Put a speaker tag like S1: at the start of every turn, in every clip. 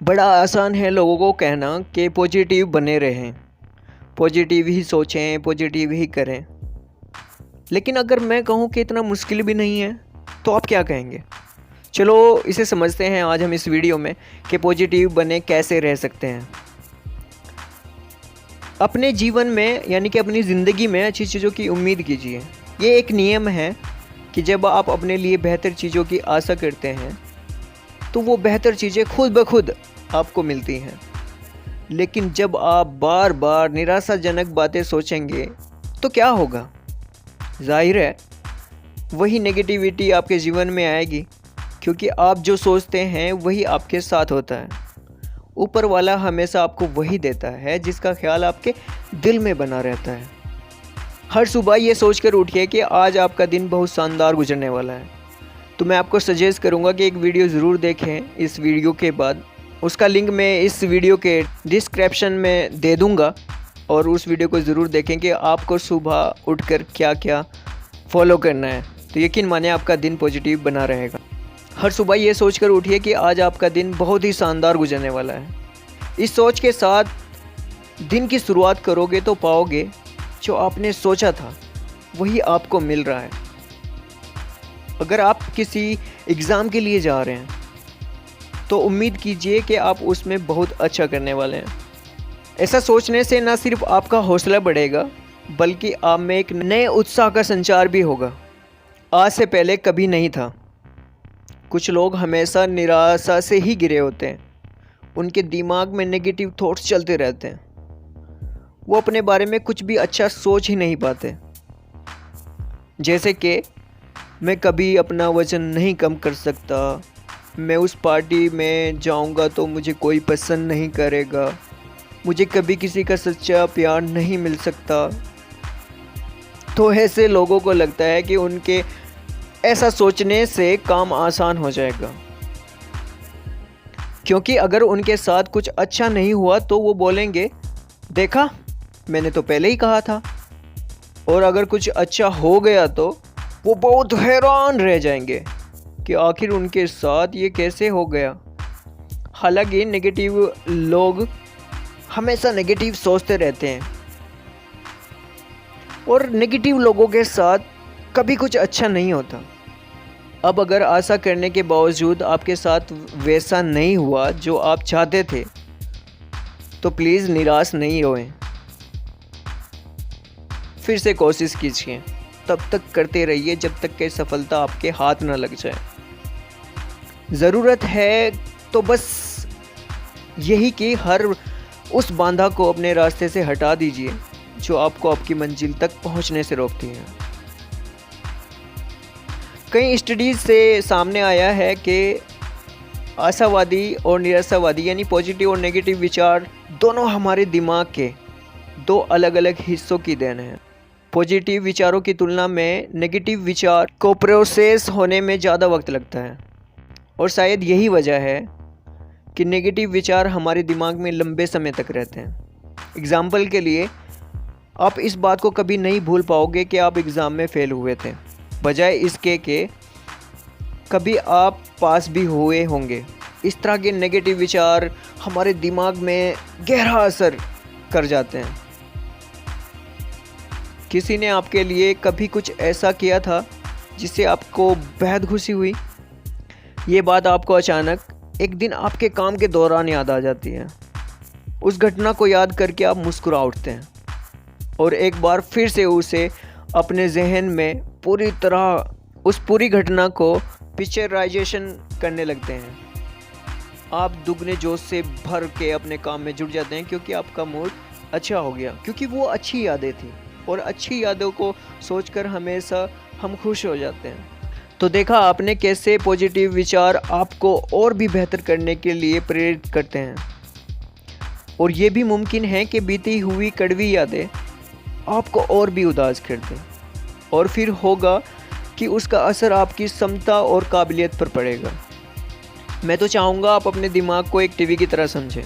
S1: बड़ा आसान है लोगों को कहना कि पॉजिटिव बने रहें, पॉजिटिव ही सोचें, पॉजिटिव ही करें। लेकिन अगर मैं कहूँ कि इतना मुश्किल भी नहीं है तो आप क्या कहेंगे? चलो इसे समझते हैं आज हम इस वीडियो में कि पॉजिटिव बने कैसे रह सकते हैं। अपने जीवन में यानी कि अपनी ज़िंदगी में अच्छी चीज़ों की उम्मीद कीजिए। ये एक नियम है कि जब आप अपने लिए बेहतर चीज़ों की आशा करते हैं तो वो बेहतर चीज़ें खुद ब खुद आपको मिलती हैं। लेकिन जब आप बार बार निराशाजनक बातें सोचेंगे तो क्या होगा? जाहिर है वही नेगेटिविटी आपके जीवन में आएगी, क्योंकि आप जो सोचते हैं वही आपके साथ होता है। ऊपर वाला हमेशा आपको वही देता है जिसका ख्याल आपके दिल में बना रहता है। हर सुबह ये सोचकर उठिए कि आज आपका दिन बहुत शानदार गुजरने वाला है। तो मैं आपको सजेस्ट करूंगा कि एक वीडियो ज़रूर देखें इस वीडियो के बाद। उसका लिंक मैं इस वीडियो के डिस्क्रिप्शन में दे दूंगा और उस वीडियो को ज़रूर देखें कि आपको सुबह उठकर क्या क्या फॉलो करना है। तो यकीन मानिए आपका दिन पॉजिटिव बना रहेगा। हर सुबह ये सोचकर उठिए कि आज आपका दिन बहुत ही शानदार गुजरने वाला है। इस सोच के साथ दिन की शुरुआत करोगे तो पाओगे जो आपने सोचा था वही आपको मिल रहा है। अगर आप किसी एग्ज़ाम के लिए जा रहे हैं तो उम्मीद कीजिए कि आप उसमें बहुत अच्छा करने वाले हैं। ऐसा सोचने से न सिर्फ आपका हौसला बढ़ेगा बल्कि आप में एक नए उत्साह का संचार भी होगा, आज से पहले कभी नहीं था। कुछ लोग हमेशा निराशा से ही घिरे होते हैं। उनके दिमाग में नेगेटिव थॉट्स चलते रहते हैं। वो अपने बारे में कुछ भी अच्छा सोच ही नहीं पाते। जैसे कि मैं कभी अपना वज़न नहीं कम कर सकता, मैं उस पार्टी में जाऊंगा तो मुझे कोई पसंद नहीं करेगा, मुझे कभी किसी का सच्चा प्यार नहीं मिल सकता। तो ऐसे लोगों को लगता है कि उनके ऐसा सोचने से काम आसान हो जाएगा, क्योंकि अगर उनके साथ कुछ अच्छा नहीं हुआ तो वो बोलेंगे देखा मैंने तो पहले ही कहा था। और अगर कुछ अच्छा हो गया तो वो बहुत हैरान रह जाएंगे कि आखिर उनके साथ ये कैसे हो गया। हालांकि नेगेटिव लोग हमेशा नेगेटिव सोचते रहते हैं और नेगेटिव लोगों के साथ कभी कुछ अच्छा नहीं होता। अब अगर आशा करने के बावजूद आपके साथ वैसा नहीं हुआ जो आप चाहते थे तो प्लीज़ निराश नहीं होएं। फिर से कोशिश कीजिए, तब तक करते रहिए जब तक कि सफलता आपके हाथ न लग जाए। ज़रूरत है तो बस यही कि हर उस बाधा को अपने रास्ते से हटा दीजिए जो आपको आपकी मंजिल तक पहुंचने से रोकती है। कई स्टडीज़ से सामने आया है कि आशावादी और निराशावादी यानी पॉजिटिव और नेगेटिव विचार दोनों हमारे दिमाग के दो अलग अलग हिस्सों की देन है। पॉजिटिव विचारों की तुलना में नेगेटिव विचार को प्रोसेस होने में ज़्यादा वक्त लगता है और शायद यही वजह है कि नेगेटिव विचार हमारे दिमाग में लंबे समय तक रहते हैं। एग्ज़ाम्पल के लिए आप इस बात को कभी नहीं भूल पाओगे कि आप एग्ज़ाम में फ़ेल हुए थे, बजाय इसके कि कभी आप पास भी हुए होंगे। इस तरह के नेगेटिव विचार हमारे दिमाग में गहरा असर कर जाते हैं। किसी ने आपके लिए कभी कुछ ऐसा किया था जिससे आपको बेहद खुशी हुई? ये बात आपको अचानक एक दिन आपके काम के दौरान याद आ जाती है। उस घटना को याद करके आप मुस्कुरा उठते हैं और एक बार फिर से उसे अपने जहन में पूरी तरह उस पूरी घटना को पिक्चराइजेशन करने लगते हैं। आप दुगने जोश से भर के अपने काम में जुट जाते हैं क्योंकि आपका मूड अच्छा हो गया, क्योंकि वो अच्छी यादें थी और अच्छी यादों को सोचकर हमेशा हम खुश हो जाते हैं। तो देखा आपने कैसे पॉजिटिव विचार आपको और भी बेहतर करने के लिए प्रेरित करते हैं। और ये भी मुमकिन है कि बीती हुई कड़वी यादें आपको और भी उदास कर दें और फिर होगा कि उसका असर आपकी क्षमता और काबिलियत पर पड़ेगा। मैं तो चाहूँगा आप अपने दिमाग को एक टीवी की तरह समझें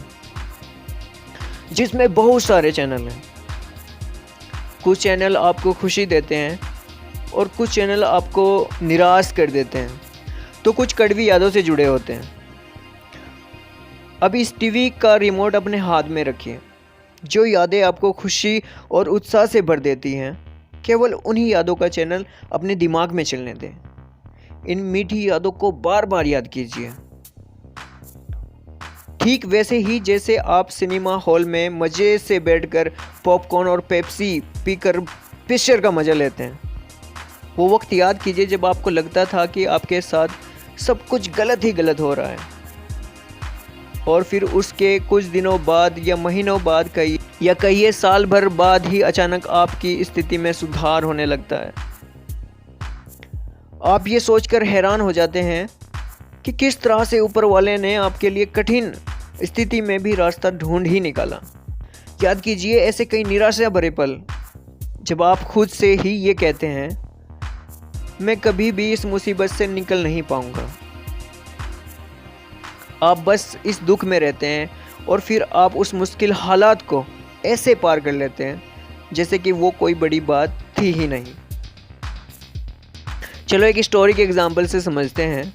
S1: जिसमें बहुत सारे चैनल हैं। कुछ चैनल आपको खुशी देते हैं और कुछ चैनल आपको निराश कर देते हैं, तो कुछ कड़वी यादों से जुड़े होते हैं। अब इस टीवी का रिमोट अपने हाथ में रखिए। जो यादें आपको खुशी और उत्साह से भर देती हैं, केवल उन्हीं यादों का चैनल अपने दिमाग में चलने दें। इन मीठी यादों को बार बार याद कीजिए, ठीक वैसे ही जैसे आप सिनेमा हॉल में मज़े से बैठकर पॉपकॉर्न और पेप्सी पीकर पिक्चर का मज़ा लेते हैं। वो वक्त याद कीजिए जब आपको लगता था कि आपके साथ सब कुछ गलत ही गलत हो रहा है, और फिर उसके कुछ दिनों बाद या महीनों बाद कहिए साल भर बाद ही अचानक आपकी स्थिति में सुधार होने लगता है। आप ये सोचकर हैरान हो जाते हैं कि किस तरह से ऊपर वाले ने आपके लिए कठिन स्थिति में भी रास्ता ढूंढ ही निकाला। याद कीजिए ऐसे कई निराशा भरे पल जब आप खुद से ही ये कहते हैं, मैं कभी भी इस मुसीबत से निकल नहीं पाऊंगा। आप बस इस दुख में रहते हैं और फिर आप उस मुश्किल हालात को ऐसे पार कर लेते हैं जैसे कि वो कोई बड़ी बात थी ही नहीं। चलो एक स्टोरी के एग्जाम्पल से समझते हैं।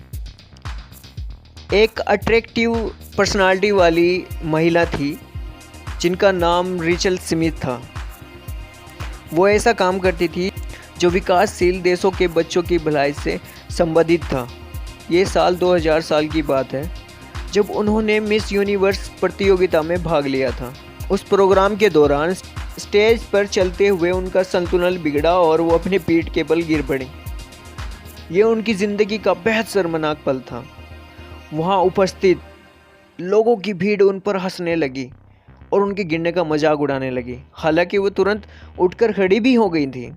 S1: एक अट्रैक्टिव पर्सनालिटी वाली महिला थी जिनका नाम रेचल स्मिथ था। वो ऐसा काम करती थी जो विकासशील देशों के बच्चों की भलाई से संबंधित था। ये साल 2000 साल की बात है जब उन्होंने मिस यूनिवर्स प्रतियोगिता में भाग लिया था। उस प्रोग्राम के दौरान स्टेज पर चलते हुए उनका संतुलन बिगड़ा और वो अपने पीठ के बल गिर पड़ी। ये उनकी ज़िंदगी का बेहद शर्मनाक पल था। वहाँ उपस्थित लोगों की भीड़ उन पर हंसने लगी और उनके गिरने का मजाक उड़ाने लगी। हालांकि वो तुरंत उठकर खड़ी भी हो गई थी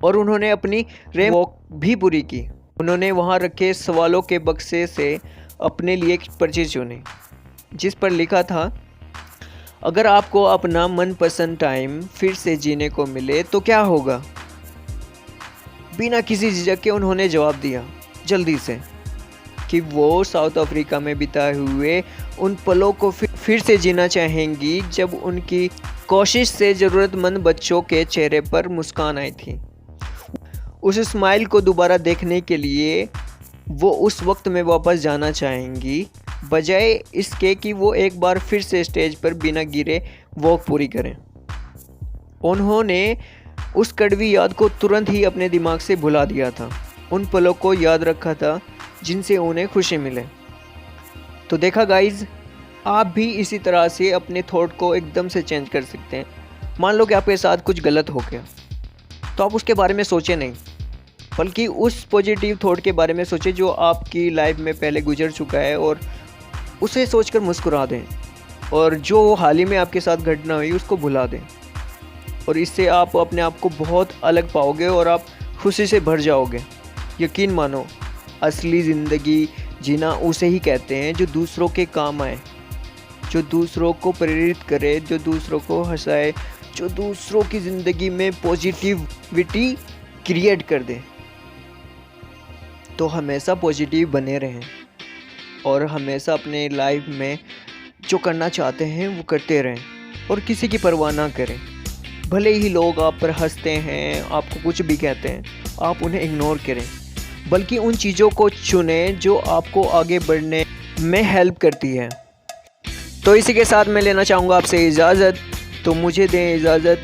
S1: और उन्होंने अपनी रैंप वॉक भी पूरी की। उन्होंने वहाँ रखे सवालों के बक्से से अपने लिए एक पर्ची चुनी जिस पर लिखा था, अगर आपको अपना मनपसंद टाइम फिर से जीने को मिले तो क्या होगा। बिना किसी झिझक के उन्होंने जवाब दिया जल्दी से कि वो साउथ अफ्रीका में बिताए हुए उन पलों को फिर से जीना चाहेंगी जब उनकी कोशिश से ज़रूरतमंद बच्चों के चेहरे पर मुस्कान आई थी। उस स्माइल को दोबारा देखने के लिए वो उस वक्त में वापस जाना चाहेंगी, बजाय इसके कि वो एक बार फिर से स्टेज पर बिना गिरे वॉक पूरी करें। उन्होंने उस कड़वी याद को तुरंत ही अपने दिमाग से भुला दिया था। उन पलों को याद रखा था जिनसे उन्हें खुशी मिले। तो देखा गाइज, आप भी इसी तरह से अपने थॉट को एकदम से चेंज कर सकते हैं। मान लो कि आपके साथ कुछ गलत हो गया तो आप उसके बारे में सोचें नहीं, बल्कि उस पॉजिटिव थॉट के बारे में सोचें जो आपकी लाइफ में पहले गुजर चुका है और उसे सोचकर मुस्कुरा दें, और जो हाल ही में आपके साथ घटना हुई उसको भुला दें। और इससे आप अपने आप को बहुत अलग पाओगे और आप खुशी से भर जाओगे। यकीन मानो, असली ज़िंदगी जीना उसे ही कहते हैं जो दूसरों के काम आए, जो दूसरों को प्रेरित करे, जो दूसरों को हंसाए, जो दूसरों की ज़िंदगी में पॉजिटिविटी क्रिएट कर दे। तो हमेशा पॉजिटिव बने रहें और हमेशा अपने लाइफ में जो करना चाहते हैं वो करते रहें और किसी की परवाह ना करें। भले ही लोग आप पर हंसते हैं, आपको कुछ भी कहते हैं, आप उन्हें इग्नोर करें, बल्कि उन चीज़ों को चुनें जो आपको आगे बढ़ने में हेल्प करती है। तो इसी के साथ मैं लेना चाहूँगा आपसे इजाज़त, तो मुझे दें इजाज़त।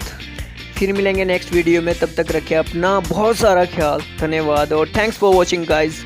S1: फिर मिलेंगे नेक्स्ट वीडियो में, तब तक रखें अपना बहुत सारा ख्याल। धन्यवाद और थैंक्स फॉर वॉचिंग गाइज।